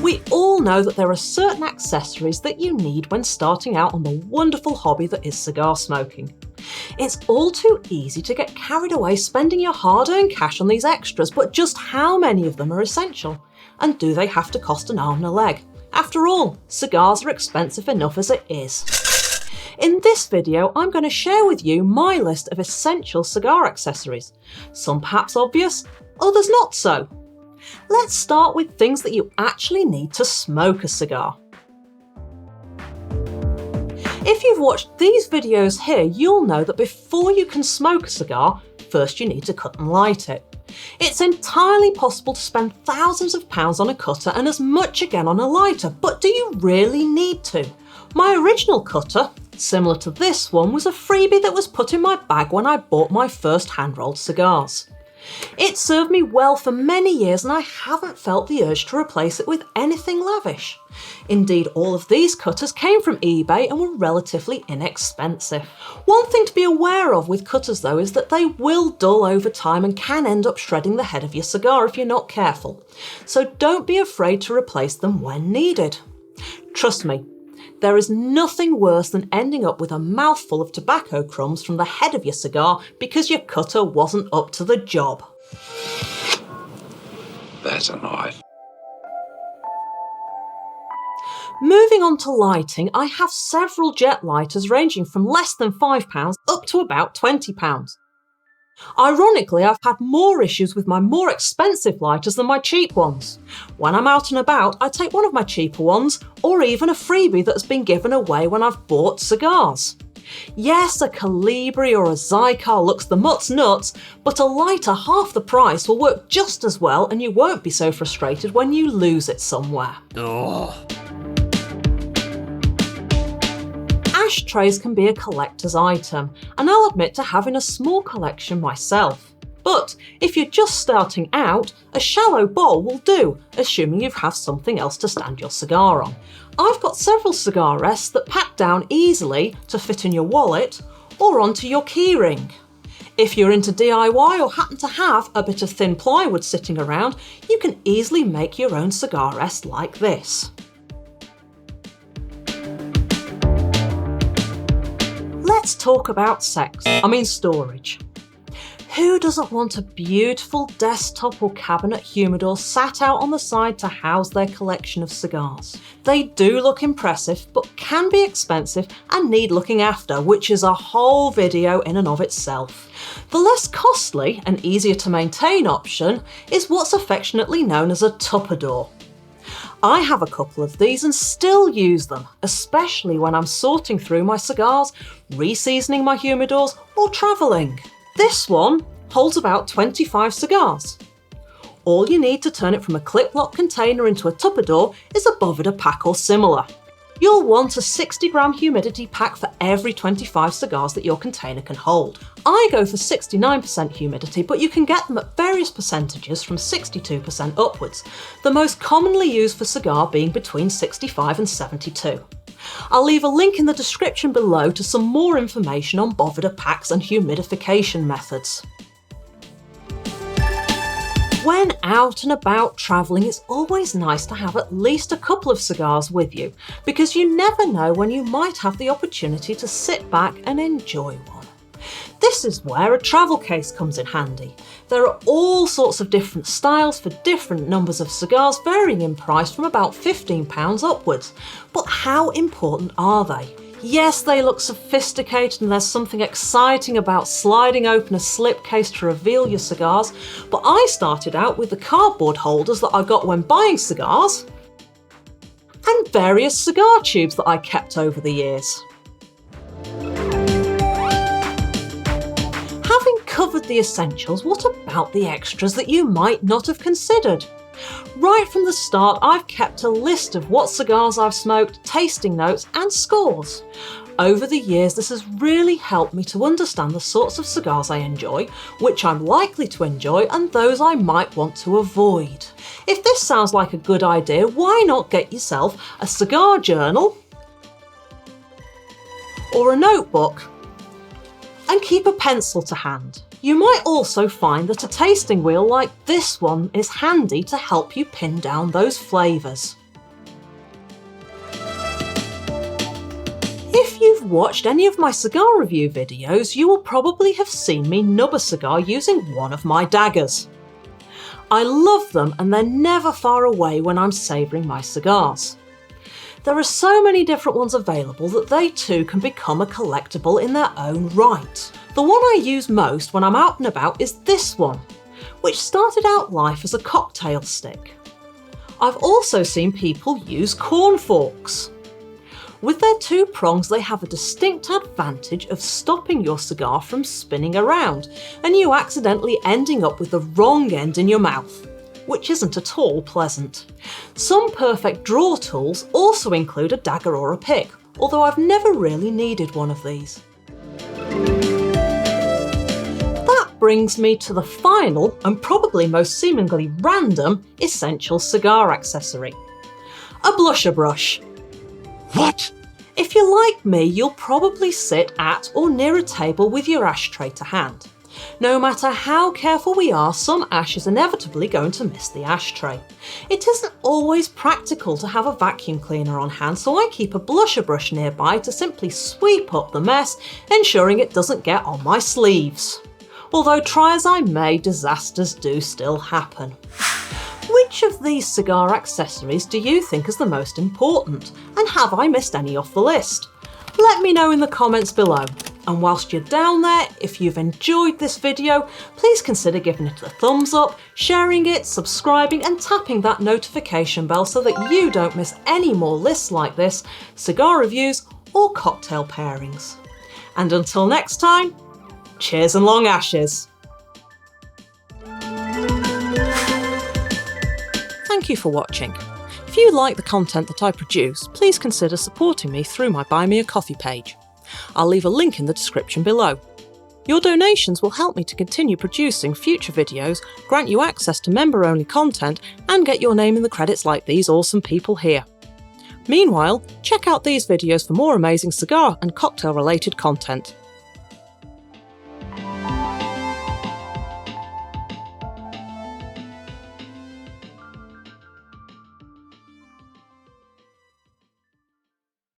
We all know that there are certain accessories that you need when starting out on the wonderful hobby that is cigar smoking. It's all too easy to get carried away spending your hard-earned cash on these extras, but just how many of them are essential? And do they have to cost an arm and a leg? After all, cigars are expensive enough as it is. In this video, I'm going to share with you my list of essential cigar accessories. Some perhaps obvious, others not so. Let's start with things that you actually need to smoke a cigar. If you've watched these videos here, you'll know that before you can smoke a cigar, first you need to cut and light it. It's entirely possible to spend thousands of pounds on a cutter and as much again on a lighter, but do you really need to? My original cutter, similar to this one, was a freebie that was put in my bag when I bought my first hand-rolled cigars. It served me well for many years and I haven't felt the urge to replace it with anything lavish. Indeed, all of these cutters came from eBay and were relatively inexpensive. One thing to be aware of with cutters though is that they will dull over time and can end up shredding the head of your cigar if you're not careful. So don't be afraid to replace them when needed. Trust me, there is nothing worse than ending up with a mouthful of tobacco crumbs from the head of your cigar because your cutter wasn't up to the job. That's a knife. Moving on to lighting, I have several jet lighters ranging from less than £5 up to about £20. Ironically, I've had more issues with my more expensive lighters than my cheap ones. When I'm out and about, I take one of my cheaper ones, or even a freebie that's been given away when I've bought cigars. Yes, a Colibri or a Cigar looks the mutt's nuts, but a lighter half the price will work just as well and you won't be so frustrated when you lose it somewhere. Ugh. Ashtrays can be a collector's item, and I'll admit to having a small collection myself. But if you're just starting out, a shallow bowl will do, assuming you have something else to stand your cigar on. I've got several cigar rests that pack down easily to fit in your wallet or onto your keyring. If you're into DIY or happen to have a bit of thin plywood sitting around, you can easily make your own cigar rest like this. Let's talk about storage. Who doesn't want a beautiful desktop or cabinet humidor sat out on the side to house their collection of cigars? They do look impressive, but can be expensive and need looking after, which is a whole video in and of itself. The less costly and easier to maintain option is what's affectionately known as a tupperdoor. I have a couple of these and still use them, especially when I'm sorting through my cigars, reseasoning my humidors, or travelling. This one holds about 25 cigars. All you need to turn it from a clip-lock container into a tupperdoor is a BOVEDA pack or similar. You'll want a 60-gram humidity pack for every 25 cigars that your container can hold. I go for 69% humidity, but you can get them at various percentages from 62% upwards, the most commonly used for cigar being between 65 and 72. I'll leave a link in the description below to some more information on BOVEDA packs and humidification methods. When out and about travelling, it's always nice to have at least a couple of cigars with you, because you never know when you might have the opportunity to sit back and enjoy one. This is where a travel case comes in handy. There are all sorts of different styles for different numbers of cigars, varying in price from about £15 upwards. But how important are they? Yes, they look sophisticated and there's something exciting about sliding open a slipcase to reveal your cigars, but I started out with the cardboard holders that I got when buying cigars, and various cigar tubes that I kept over the years. Having covered the essentials, what about the extras that you might not have considered? Right from the start, I've kept a list of what cigars I've smoked, tasting notes and scores. Over the years, this has really helped me to understand the sorts of cigars I enjoy, which I'm likely to enjoy, and those I might want to avoid. If this sounds like a good idea, why not get yourself a cigar journal or a notebook and keep a pencil to hand. You might also find that a tasting wheel like this one is handy to help you pin down those flavours. you've watched any of my cigar review videos, you will probably have seen me nub a cigar using one of my daggers. I love them and they're never far away when I'm savouring my cigars. There are so many different ones available that they too can become a collectible in their own right. The one I use most when I'm out and about is this one, which started out life as a cocktail stick. I've also seen people use corn forks. With their two prongs, they have a distinct advantage of stopping your cigar from spinning around and you accidentally ending up with the wrong end in your mouth, which isn't at all pleasant. Some perfect draw tools also include a dagger or a pick, although I've never really needed one of these. That brings me to the final and probably most seemingly random essential cigar accessory: a blusher brush. What? If you're like me, you'll probably sit at or near a table with your ashtray to hand. No matter how careful we are, some ash is inevitably going to miss the ashtray. It isn't always practical to have a vacuum cleaner on hand, so I keep a blusher brush nearby to simply sweep up the mess, ensuring it doesn't get on my sleeves. Although try as I may, disasters do still happen. Which of these cigar accessories do you think is the most important, and have I missed any off the list? Let me know in the comments below. And whilst you're down there, if you've enjoyed this video, please consider giving it a thumbs up, sharing it, subscribing and tapping that notification bell so that you don't miss any more lists like this, cigar reviews or cocktail pairings. And until next time, cheers and long ashes. Thank you for watching. If you like the content that I produce, please consider supporting me through my Buy Me a Coffee page. I'll leave a link in the description below. Your donations will help me to continue producing future videos, grant you access to member-only content, and get your name in the credits like these awesome people here. Meanwhile, check out these videos for more amazing cigar and cocktail-related content.